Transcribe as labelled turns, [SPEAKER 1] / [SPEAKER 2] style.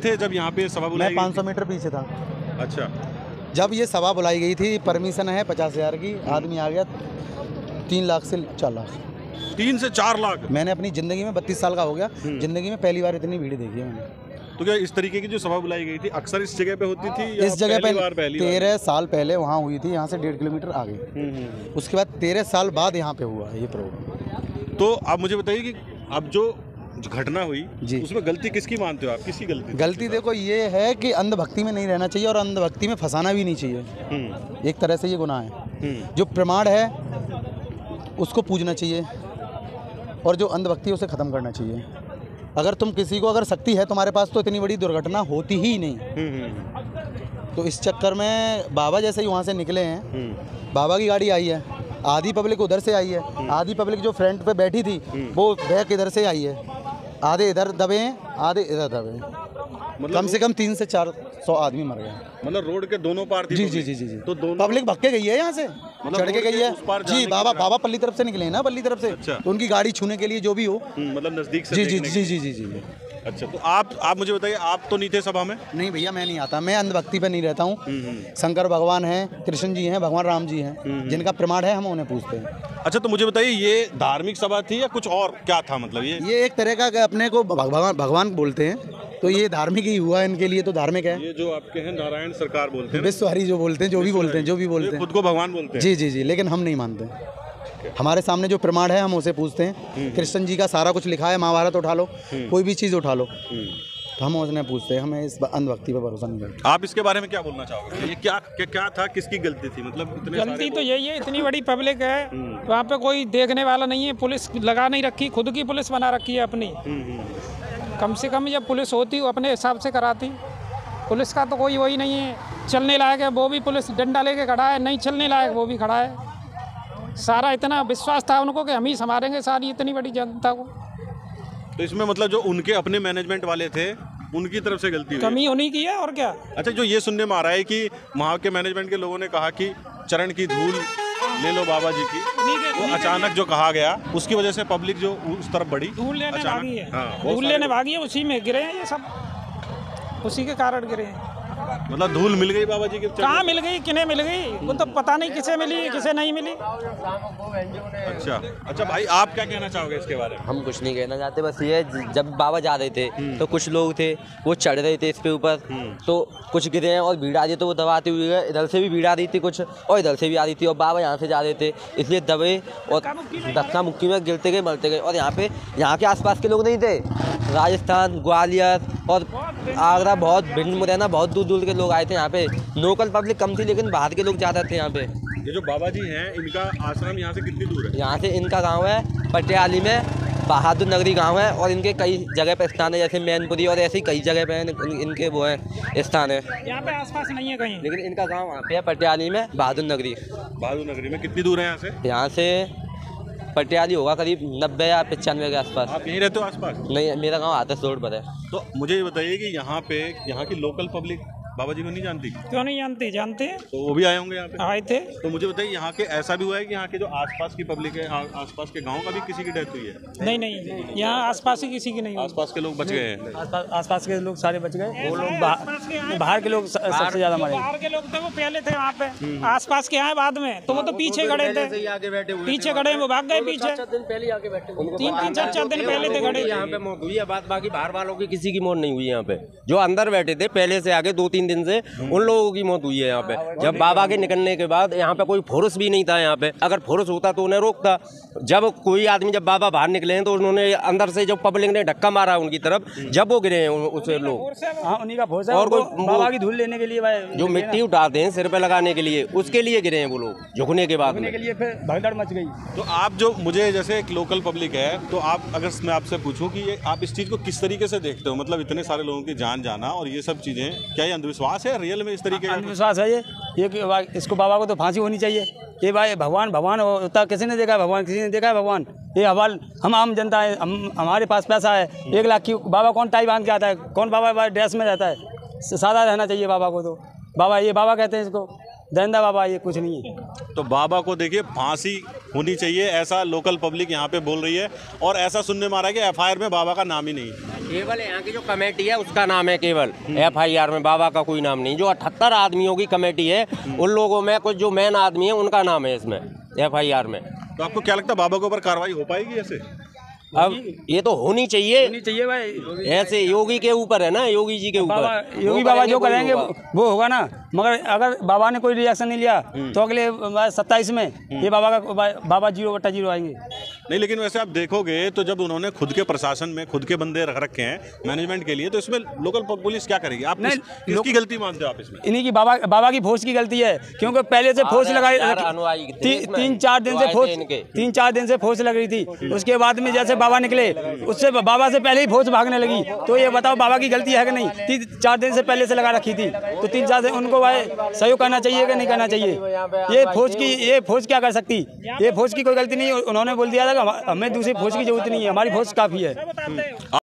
[SPEAKER 1] थे जब यहाँ पे सभा बुलाई?
[SPEAKER 2] मैं 500 मीटर पीछे था।
[SPEAKER 1] अच्छा,
[SPEAKER 2] जब ये सभा बुलाई गई थी, परमिशन है 50,000 की, आदमी आ गया 3 लाख से 4 लाख।
[SPEAKER 1] 3 से 4 लाख?
[SPEAKER 2] मैंने अपनी ज़िंदगी में 32 साल का हो गया, ज़िंदगी में पहली बार इतनी भीड़ देखी है मैंने।
[SPEAKER 1] तो क्या इस तरीके की जो सभा बुलाई गई थी अक्सर इस जगह पे होती थी या
[SPEAKER 2] इस जगह पे 13
[SPEAKER 1] बार?
[SPEAKER 2] साल पहले वहाँ हुई थी, यहाँ से 1.5 किलोमीटर आगे। उसके बाद 13 साल बाद यहाँ पे हुआ ये प्रोग्राम।
[SPEAKER 1] तो आप मुझे बताइए कि अब जो घटना हुई
[SPEAKER 2] जी,
[SPEAKER 1] उसमें गलती किसकी मानते हो आप? किसकी गलती?
[SPEAKER 2] गलती देखो ये है कि अंधभक्ति में नहीं रहना चाहिए और अंधभक्ति में फंसाना भी नहीं चाहिए। एक तरह से ये गुनाह है। जो प्रमाण है उसको पूजना चाहिए और जो अंधभक्ति है उसे ख़त्म करना चाहिए। अगर तुम किसी को अगर शक्ति है तुम्हारे पास तो इतनी बड़ी दुर्घटना होती ही नहीं। तो इस चक्कर में बाबा जैसे ही वहाँ से निकले हैं, बाबा की गाड़ी आई है, आधी पब्लिक उधर से आई है, आधी पब्लिक जो फ्रंट पे बैठी थी वो बैक इधर से आई है, आधे इधर दबे हैं, आधे इधर दबे हैं।
[SPEAKER 1] मतलब
[SPEAKER 2] कम से कम 300 से 400 आदमी मर गए।
[SPEAKER 1] मतलब रोड के दोनों पार थी?
[SPEAKER 2] जी जी जी जी जी।
[SPEAKER 1] तो दोनों
[SPEAKER 2] पब्लिक भग के गई है यहाँ से, चढ़ के गई है जी। बाबा पल्ली तरफ से निकले हैं ना, पल्ली तरफ से।
[SPEAKER 1] अच्छा।
[SPEAKER 2] तो उनकी गाड़ी छूने के लिए जो भी हो,
[SPEAKER 1] मतलब नजदीक से
[SPEAKER 2] जी जी जी जी जी जी।
[SPEAKER 1] अच्छा, तो आप मुझे बताइए, आप तो नहीं थे सभा में?
[SPEAKER 2] नहीं भैया, मैं नहीं आता, मैं अंधभक्ति पे नहीं रहता हूँ। शंकर भगवान हैं, कृष्ण जी हैं, भगवान राम जी हैं, जिनका प्रमाण है हम उन्हें पूछते हैं।
[SPEAKER 1] अच्छा, तो मुझे बताइए ये धार्मिक सभा थी या कुछ और क्या था? मतलब
[SPEAKER 2] ये एक तरह का अपने को भगवान बोलते हैं, तो ये धार्मिक ही हुआ इनके लिए, तो धार्मिक है।
[SPEAKER 1] ये जो आपके हैं नारायण सरकार बोलते हैं,
[SPEAKER 2] विश्वहरि जो बोलते हैं, जो भी बोलते हैं
[SPEAKER 1] खुद को भगवान बोलते हैं।
[SPEAKER 2] जी जी जी, लेकिन हम नहीं मानते। हमारे सामने जो प्रमाण है हम उसे पूछते हैं। कृष्ण जी का सारा कुछ लिखा है, महाभारत उठा लो, कोई भी चीज़ उठा लो, तो हम उसने पूछते हैं। हमें इस अंधभक्ति पर भरोसा नहीं करते।
[SPEAKER 1] आप इसके बारे में क्या बोलना चाहोगे? ये क्या था, किसकी गलती थी? मतलब इतने
[SPEAKER 3] गलती तो यही है, इतनी बड़ी पब्लिक है, वहाँ पे कोई देखने वाला नहीं है, पुलिस लगा नहीं रखी, खुद की पुलिस बना रखी है अपनी। कम से कम जब पुलिस होती वो अपने हिसाब से कराती। पुलिस का तो कोई वही नहीं है, चलने लायक है वो भी पुलिस डंडा लेके खड़ा है, नहीं चलने लायक वो भी खड़ा है। सारा इतना विश्वास था उनको कि हम ही संभालेंगे सारी इतनी बड़ी जनता को।
[SPEAKER 1] तो इसमें मतलब जो उनके अपने मैनेजमेंट वाले थे उनकी तरफ से गलती हुई,
[SPEAKER 3] कमी उन्हीं की है और क्या।
[SPEAKER 1] अच्छा, जो ये सुनने में आ रहा है कि वहाँ के मैनेजमेंट के लोगों ने कहा कि चरण की धूल ले लो बाबा जी की, वो अचानक जो कहा गया उसकी वजह से पब्लिक जो उस तरफ बढ़ी,
[SPEAKER 3] धूल लेने भागी है।
[SPEAKER 1] हाँ,
[SPEAKER 3] धूल लेने भागी है, उसी में गिरे हैं ये सब, उसी के कारण गिरे हैं।
[SPEAKER 1] मतलब धूल मिल गई बाबा जी के?
[SPEAKER 3] कहाँ मिल गई, किन्हें मिल गई, वो तो पता नहीं किसे मिली किसे नहीं मिली।
[SPEAKER 1] अच्छा भाई, आप क्या कहना चाहोगे इसके बारे में?
[SPEAKER 4] हम कुछ नहीं कहना चाहते, बस ये जब बाबा जा रहे थे तो कुछ लोग थे वो चढ़ रहे थे इस पे ऊपर, तो कुछ गिरे हैं और भीड़ आ रही, तो वो दबाते हुए गए। इधर से भी भीड़ आ रही थी कुछ और इधर से भी आ रही थी, और बाबा यहाँ से जा रहे थे इसलिए दबे और धक्का मुक्की में गिरते गए, मरते गए। और यहाँ के आसपास के लोग नहीं थे, राजस्थान, ग्वालियर और आगरा, बहुत भिंड मुरैना, बहुत दूर दूर के लोग आए थे यहाँ पे। लोकल पब्लिक कम थी लेकिन बाहर के लोग ज़्यादा थे यहाँ पे।
[SPEAKER 1] ये जो बाबा जी हैं इनका आश्रम यहाँ से कितनी दूर है?
[SPEAKER 4] यहाँ से इनका गांव है पटियाली में, बहादुर नगरी गांव है, और इनके कई जगह पे स्थान है, जैसे मैनपुरी और ऐसे ही कई जगह पे इनके वो है स्थान है।
[SPEAKER 3] यहाँ पे आसपास नहीं है कहीं,
[SPEAKER 4] लेकिन इनका गांव वहाँ पे है पटियाली में, बहादुर नगरी।
[SPEAKER 1] बहादुर नगरी में कितनी दूर है यहाँ से?
[SPEAKER 4] यहाँ से पटियाली होगा करीब 90 या 95 के आसपास।
[SPEAKER 1] आप यहीं रहते हो आसपास?
[SPEAKER 4] नहीं, मेरा गांव आदर्श रोड पर है।
[SPEAKER 1] तो मुझे ये बताइए कि यहाँ की लोकल पब्लिक बाबा जी को नहीं जानती?
[SPEAKER 3] क्यों नहीं जानती, जानते हैं,
[SPEAKER 1] तो वो भी आए होंगे यहाँ पे?
[SPEAKER 3] आए थे।
[SPEAKER 1] तो मुझे बताइए, यहाँ के ऐसा भी हुआ है कि यहाँ के जो आसपास की पब्लिक है, आसपास के गांव का भी किसी की डेथ हुई है?
[SPEAKER 3] नहीं नहीं, यहाँ आसपास ही किसी की नहीं हुई।
[SPEAKER 1] आसपास के लोग बच गए हैं?
[SPEAKER 5] आसपास के लोग सारे बच गए, वो लोग बाहर के लोग सबसे ज्यादा मरे।
[SPEAKER 3] बाहर के लोग थे वो पहले थे वहाँ पे, आसपास के आए बाद में, तो वो तो पीछे खड़े थे, पीछे खड़े, वो भाग गए पीछे। 3-3 4-4 दिन पहले थे खड़े।
[SPEAKER 4] यहाँ पे मौत हुई है, बाकी बाहर वालों की किसी की मौत नहीं हुई। यहाँ पे जो अंदर बैठे थे पहले से आगे 2-3 दिन से, उन लोगों की मौत हुई है यहाँ पे। जब बाबा के निकलने के बाद यहाँ पे कोई फोर्स भी नहीं था यहाँ पे, अगर फोर्स होता तो उन्हें रोकता। जब कोई आदमी, जब बाबा बाहर निकले हैं तो उन्होंने अंदर से जब पब्लिक ने धक्का मारा उनकी तरफ, जब वो गिरे हैं उसे लोग,
[SPEAKER 5] उन्हीं का फोर्स है।
[SPEAKER 4] और कोई
[SPEAKER 5] बाबा की धूल लेने के लिए
[SPEAKER 4] जो मिट्टी उठाते हैं सिर पे लगाने के लिए, उसके लिए गिरे हैं वो लोग, झुकने के बाद
[SPEAKER 5] के लिए फिर भगदड़ मच गई।
[SPEAKER 1] तो आप जो, मुझे जैसे एक लोकल पब्लिक है, तो आप अगर मैं आपसे पूछूं कि ये आप इस चीज़ को किस तरीके से देखते हो? मतलब इतने सारे लोगों की जान जाना और ये सब चीज़ें, क्या ये अंधविश्वास है रियल में इस तरीके का?
[SPEAKER 5] अंधविश्वास है ये कि इसको बाबा को तो फांसी होनी चाहिए। ये भाई भगवान होता किसी ने देखा है, भगवान किसी ने देखा है? भगवान ये हवाल हम आम जनता है, हमारे पास पैसा है 1 लाख की, बाबा कौन टाई बांध के आता है? कौन बाबा ड्रेस में रहता है? सादा रहना चाहिए बाबा को। तो बाबा, ये बाबा कहते हैं इसको, दरिंदा बाबा, ये कुछ नहीं है।
[SPEAKER 1] तो बाबा को देखिए फांसी होनी चाहिए, ऐसा लोकल पब्लिक यहाँ पे बोल रही है। और ऐसा सुनने में आ रहा है कि एफआईआर में बाबा का नाम ही नहीं है।
[SPEAKER 6] केवल यहाँ की जो कमेटी है उसका नाम है केवल, एफआईआर में बाबा का कोई नाम नहीं। जो 78 आदमियों की कमेटी है उन लोगों में कुछ जो मेन आदमी है उनका नाम है इसमें एफआईआर में।
[SPEAKER 1] तो आपको क्या लगता है बाबा के ऊपर कार्रवाई हो पाएगी ऐसे?
[SPEAKER 6] अब ये तो होनी चाहिए
[SPEAKER 5] भाई,
[SPEAKER 6] ऐसे योगी के ऊपर है ना, योगी जी के ऊपर।
[SPEAKER 5] योगी बाबा जो करेंगे वो होगा ना। मगर अगर बाबा ने कोई रिएक्शन नहीं लिया तो अगले 27 में ये बाबा 0/0 आएंगे।
[SPEAKER 1] नहीं, लेकिन वैसे आप देखोगे तो जब उन्होंने खुद के प्रशासन में खुद के बंदे रख रखे हैं मैनेजमेंट के लिए, तो इसमें लोकल पुलिस क्या करेगी? आप किसकी गलती मानते हो आप इसमें?
[SPEAKER 5] इन्हीं की बाबा की फोर्स की गलती है, क्योंकि पहले से फोर्स लगाई 3-4 दिन से फोर्स लग रही थी। उसके बाद में जैसे बाबा निकले उससे बाबा से पहले ही फोर्स भागने लगी। तो ये बताओ बाबा की गलती है कि नहीं? 3-4 दिन से पहले से लगा रखी थी, तो 3-4 दिन उनको सहयोग करना चाहिए कि नहीं करना चाहिए? ये फोर्स क्या कर सकती? ये फोर्स की कोई गलती नहीं। उन्होंने बोल दिया था कि हमें दूसरी फोर्स की जरूरत नहीं है, हमारी फोर्स काफ़ी है।